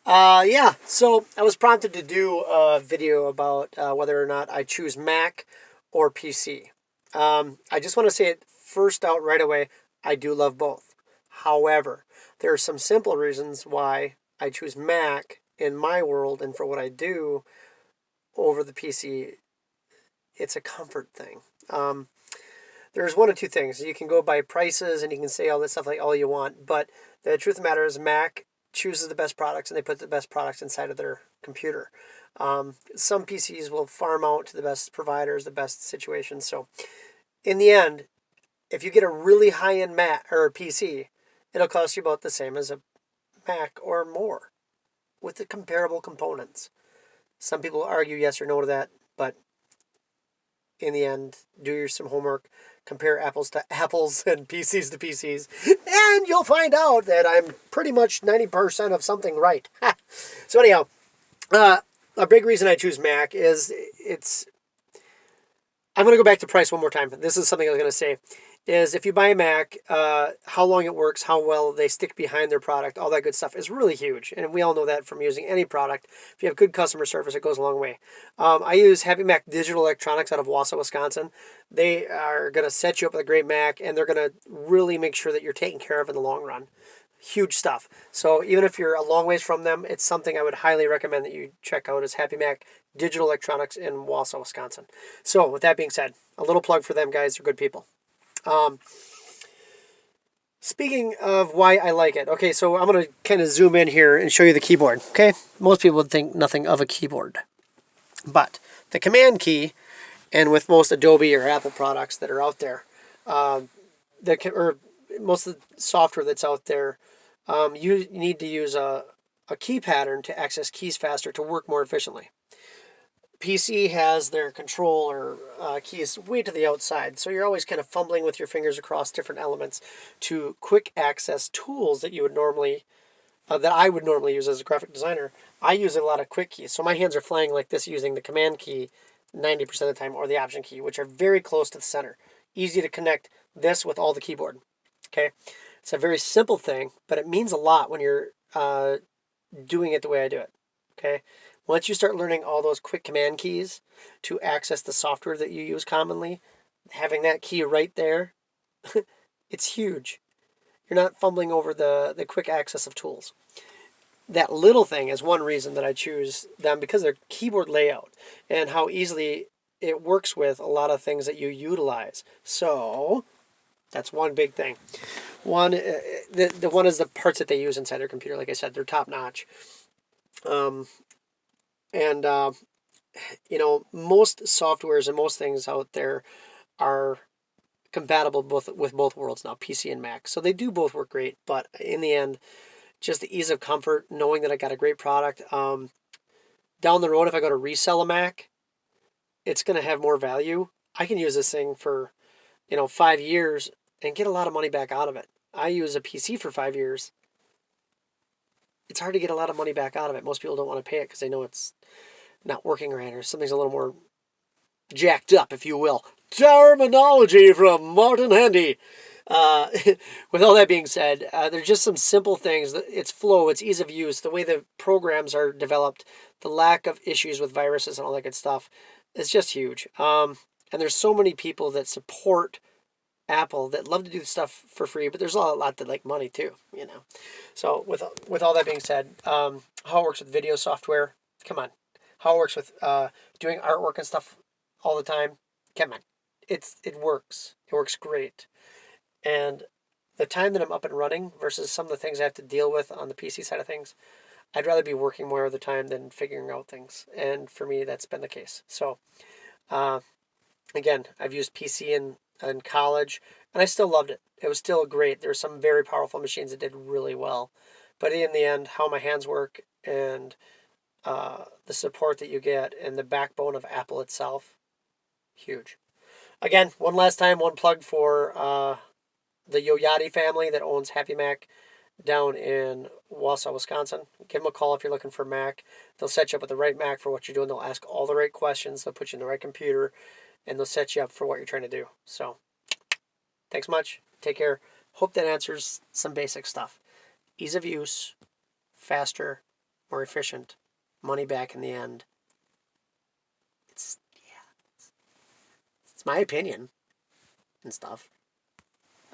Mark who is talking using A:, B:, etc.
A: Yeah, so I was prompted to do a video about whether or not I choose Mac or PC. I just want to say it first out right away. I do love both. However, there are some simple reasons why I choose Mac in my world and for what I do over the PC. It's a comfort thing. Um, there's one of two things. You can go by prices and you can say all this stuff like all you want, but the truth of the matter is Mac chooses the best products and they put the best products inside of their computer. Some PCs will farm out to the best providers, the best situations. So in the end, if you get a really high-end Mac or PC, it'll cost you about the same as a Mac or more with the comparable components. Some people argue yes or no to that, but in the end, do some homework, compare apples to apples and PCs to PCs, and you'll find out that I'm pretty much 90% of something right. So, anyhow, uh, a big reason I choose Mac is it's. I'm going to go back to price one more time. This is something I was going to say. Is if you buy a Mac, how long it works, how well they stick behind their product, all that good stuff is really huge. And we all know that from using any product. If you have good customer service, it goes a long way. I use Happy Mac Digital Electronics out of Wausau, Wisconsin. They are going to set you up with a great Mac, and they're going to really make sure that you're taken care of in the long run. Huge stuff. So even if you're a long ways from them, it's something I would highly recommend that you check out as Happy Mac Digital Electronics in Wausau, Wisconsin. So with that being said, a little plug for them, guys. They're good people. Um, Speaking of why I like it, okay, so I'm going to kind of zoom in here and show you the keyboard. Okay, most people would think nothing of a keyboard, but the command key, and with most Adobe or Apple products that are out there, uh, or most of the software that's out there, you need to use a key pattern to access keys faster to work more efficiently. PC has their controller keys way to the outside, so you're always kind of fumbling with your fingers across different elements to quick access tools that you would normally that I would normally use as a graphic designer. I use a lot of quick keys, so my hands are flying like this using the command key 90% of the time or the option key, which are very close to the center. Easy to connect this with all the keyboard. Okay, it's a very simple thing, but it means a lot when you're doing it the way I do it. Okay. Once you start learning all those quick command keys to access the software that you use commonly, having that key right there, it's huge. You're not fumbling over the quick access of tools. That little thing is one reason that I choose them because of their keyboard layout and how easily it works with a lot of things that you utilize. So that's one big thing. One, the one is the parts that they use inside their computer. Like I said, they're top notch. Um, and most softwares and most things out there are compatible with both worlds now, PC and Mac. So they do both work great, but in the end, just the ease of comfort, knowing that I got a great product. Down the road, if I go to resell a Mac, it's going to have more value. I can use this thing for 5 years and get a lot of money back out of it. I use a PC for 5 years. It's hard to get a lot of money back out of it. Most people don't want to pay it because they know it's not working right or something's a little more jacked up, if you will. Terminology from Martin Handy. Uh, with all that being said, there's just some simple things. Its flow, its ease of use, the way the programs are developed, the lack of issues with viruses and all that good stuff. It's just huge. And there's so many people that support Apple that love to do stuff for free, but there's a lot that like money too. So with all that being said, how it works with video software, come on. How it works with doing artwork and stuff all the time, come on. It works. It works great. And the time that I'm up and running versus some of the things I have to deal with on the PC side of things, I'd rather be working more of the time than figuring out things. And for me, that's been the case. So, uh, again, I've used PC in college, and I still loved it. It was still great. There were some very powerful machines that did really well. But in the end, how my hands work and the support that you get and the backbone of Apple itself, huge. Again, one last time, one plug for the Yoyati family that owns Happy Mac down in Wausau, Wisconsin. Give them a call if you're looking for Mac. They'll set you up with the right Mac for what you're doing. They'll ask all the right questions. They'll put you in the right computer, and they'll set you up for what you're trying to do. So, thanks much. Take care. Hope that answers some basic stuff. Ease of use, faster, more efficient, money back in the end. It's my opinion and stuff.